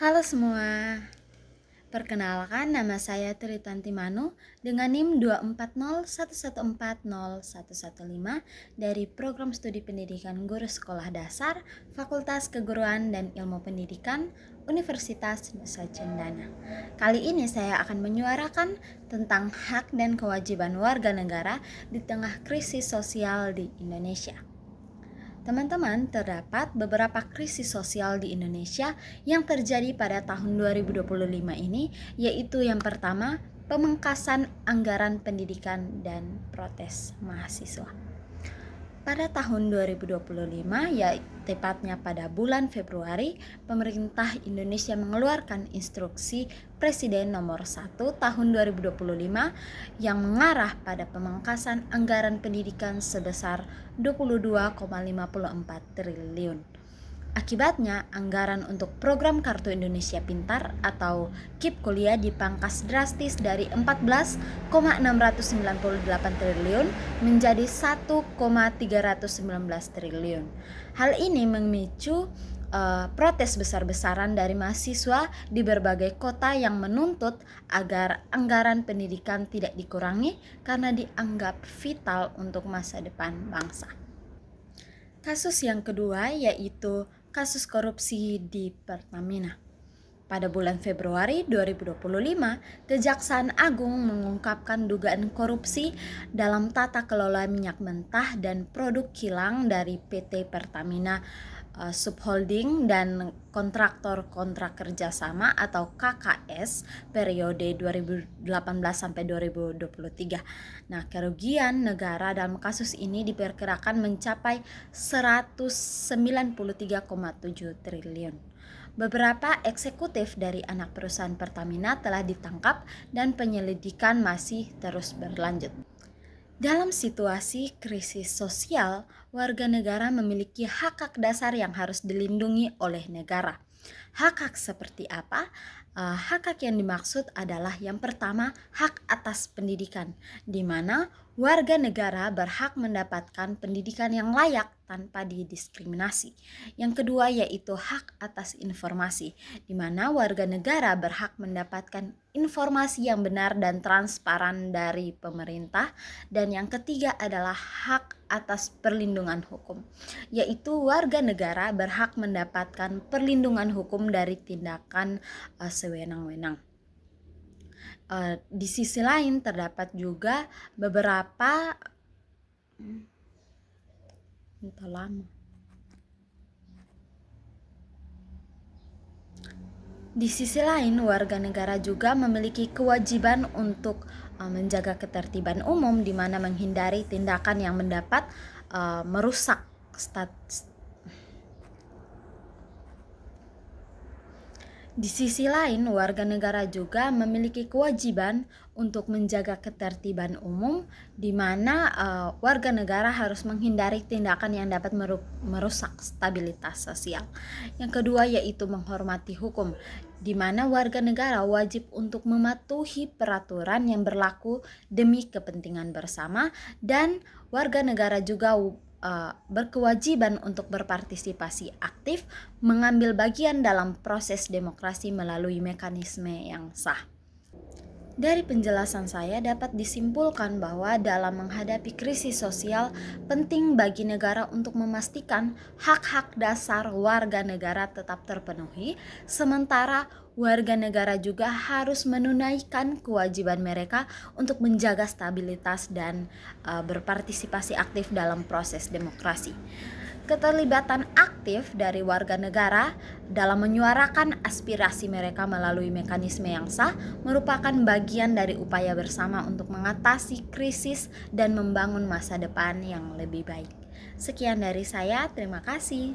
Halo semua, perkenalkan nama saya Tritanti Manu dengan NIM 240114015 dari Program Studi Pendidikan Guru Sekolah Dasar Fakultas Keguruan dan Ilmu Pendidikan Universitas Nusa Cendana. Kali ini saya akan menyuarakan tentang hak dan kewajiban warga negara di tengah krisis sosial di Indonesia. Teman-teman, terdapat beberapa krisis sosial di Indonesia yang terjadi pada tahun 2025 ini, yaitu yang pertama, pemangkasan anggaran pendidikan dan protes mahasiswa. Pada tahun 2025, ya tepatnya pada bulan Februari, pemerintah Indonesia mengeluarkan instruksi Presiden nomor 1 tahun 2025 yang mengarah pada pemangkasan anggaran pendidikan sebesar 22,54 triliun. Akibatnya, anggaran untuk program Kartu Indonesia Pintar atau KIP Kuliah dipangkas drastis dari 14,698 triliun menjadi 1,319 triliun. Hal ini memicu protes besar-besaran dari mahasiswa di berbagai kota yang menuntut agar anggaran pendidikan tidak dikurangi karena dianggap vital untuk masa depan bangsa. Kasus yang kedua yaitu kasus korupsi di Pertamina. Pada bulan Februari 2025, Kejaksaan Agung mengungkapkan dugaan korupsi dalam tata kelola minyak mentah dan produk kilang dari PT Pertamina Subholding dan kontraktor kontrak kerjasama atau KKS periode 2018 sampai 2023. Nah, kerugian negara dalam kasus ini diperkirakan mencapai 193,7 triliun. Beberapa eksekutif dari anak perusahaan Pertamina telah ditangkap dan penyelidikan masih terus berlanjut. Dalam situasi krisis sosial, warga negara memiliki hak-hak dasar yang harus dilindungi oleh negara. Hak-hak seperti apa? Hak-hak yang dimaksud adalah yang pertama, hak atas pendidikan, di mana warga negara berhak mendapatkan pendidikan yang layak tanpa didiskriminasi. Yang kedua yaitu hak atas informasi, di mana warga negara berhak mendapatkan informasi yang benar dan transparan dari pemerintah. Dan yang ketiga adalah hak atas perlindungan hukum, yaitu warga negara berhak mendapatkan perlindungan hukum dari tindakan sewenang-wenang. Di sisi lain terdapat juga beberapa Di sisi lain, warga negara juga memiliki kewajiban untuk menjaga ketertiban umum, di mana menghindari tindakan yang mendapat merusak Di sisi lain, warga negara juga memiliki kewajiban untuk menjaga ketertiban umum, di mana warga negara harus menghindari tindakan yang dapat merusak stabilitas sosial. Yang kedua yaitu menghormati hukum, di mana warga negara wajib untuk mematuhi peraturan yang berlaku demi kepentingan bersama, dan warga negara juga berkewajiban untuk berpartisipasi aktif, mengambil bagian dalam proses demokrasi melalui mekanisme yang sah. Dari penjelasan saya dapat disimpulkan bahwa dalam menghadapi krisis sosial, penting bagi negara untuk memastikan hak-hak dasar warga negara tetap terpenuhi, sementara warga negara juga harus menunaikan kewajiban mereka untuk menjaga stabilitas dan berpartisipasi aktif dalam proses demokrasi. Keterlibatan aktif dari warga negara dalam menyuarakan aspirasi mereka melalui mekanisme yang sah merupakan bagian dari upaya bersama untuk mengatasi krisis dan membangun masa depan yang lebih baik. Sekian dari saya, terima kasih.